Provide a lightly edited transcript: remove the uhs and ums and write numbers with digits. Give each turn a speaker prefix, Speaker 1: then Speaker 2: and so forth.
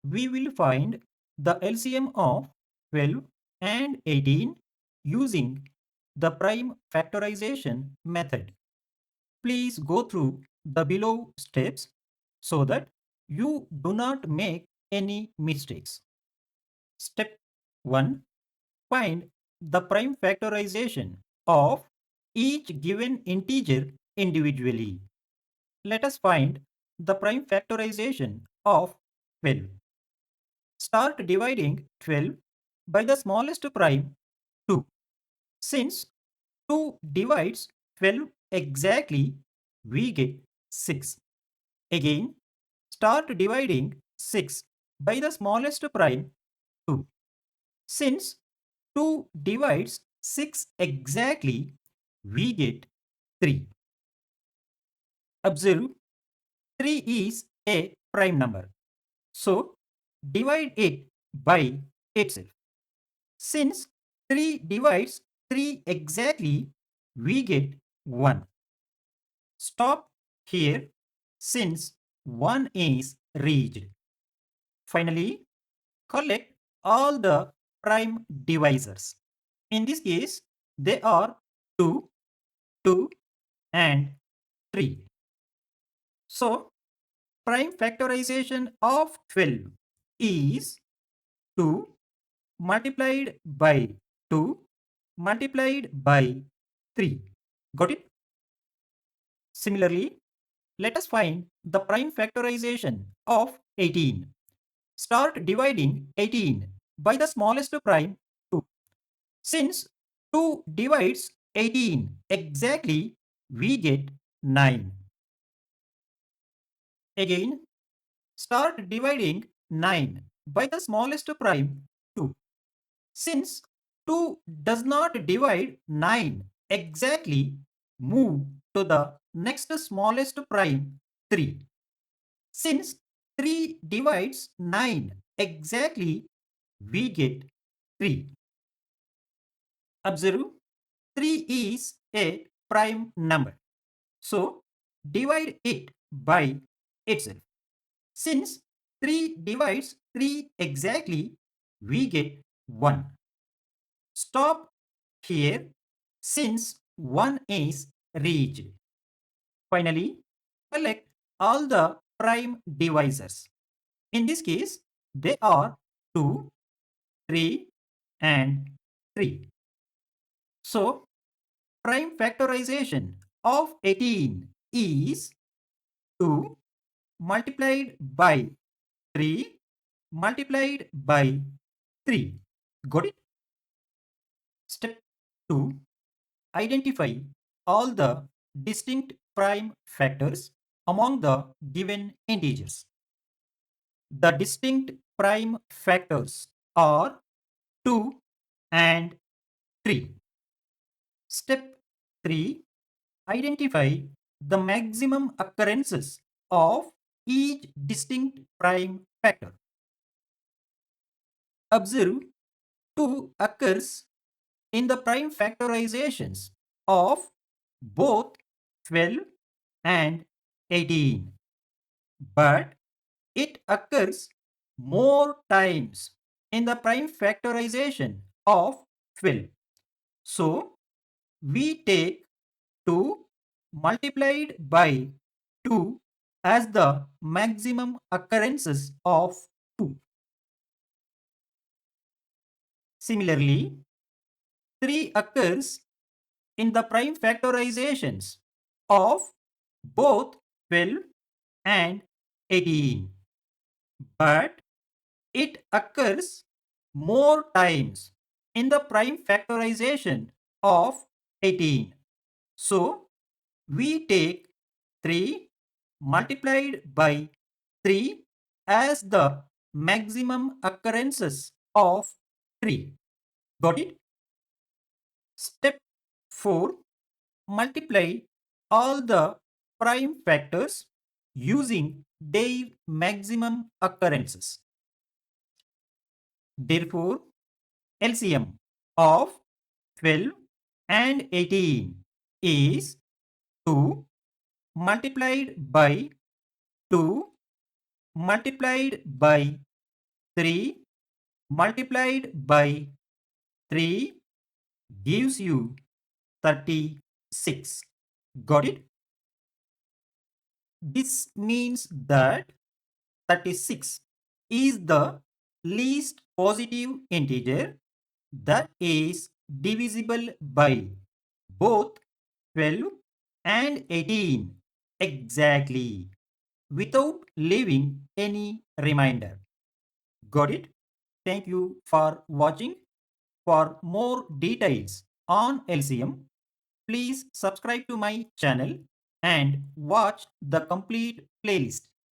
Speaker 1: we will find the LCM of 12 and 18 using the prime factorization method. Please go through the below steps so that you do not make any mistakes. Step 1. Find the prime factorization of each given integer individually. Let us find the prime factorization of 12. Start dividing 12 by the smallest prime 2. Since 2 divides 12 exactly, we get 6. Again, start dividing 6 by the smallest prime 2. Since 2 divides 6 exactly, we get 3. Observe, 3 is a prime number. So, divide it by itself. Since 3 divides 3 exactly, we get 1. Stop here since 1 is reached. Finally, collect all the prime divisors. In this case, they are 2, 2 and 3. So, prime factorization of 12 is 2 multiplied by 2 multiplied by 3. Got it? Similarly, let us find the prime factorization of 18. Start dividing 18 by the smallest prime 2. Since 2 divides 18 exactly, we get 9. Again, start dividing 9 by the smallest prime 2. Since 2 does not divide 9 exactly, move to the next smallest prime 3. Since 3 divides 9 exactly, we get 3. Observe, 3 is a prime number. So, divide it by itself. Since 3 divides 3 exactly, we get 1. Stop here since 1 is reached. Finally, collect all the prime divisors. In this case, they are 2, 3 and 3. So, prime factorization of 18 is 2 multiplied by 3 multiplied by 3. Got it? Step 2. Identify all the distinct prime factors among the given integers. The distinct prime factors are 2 and 3. Step 3. Identify the maximum occurrences of each distinct prime factor. Observe, 2 occurs in the prime factorizations of both 12 and 18, but it occurs more times in the prime factorization of 12. So, we take 2 multiplied by 2 as the maximum occurrences of 2. Similarly, 3 occurs in the prime factorizations of both 12 and 18, but it occurs more times in the prime factorization of 18. So, we take 3 multiplied by 3 as the maximum occurrences of 3. Got it? Step 4. Multiply all the prime factors using their maximum occurrences. Therefore, LCM of 12 and 18 is 2 multiplied by 2 multiplied by 3 multiplied by 3 gives you 36. Got it? This means that 36 is the least positive integer that is divisible by both 12 and 18 exactly without leaving any remainder. Got it? Thank you for watching. For more details on LCM, please subscribe to my channel and watch the complete playlist.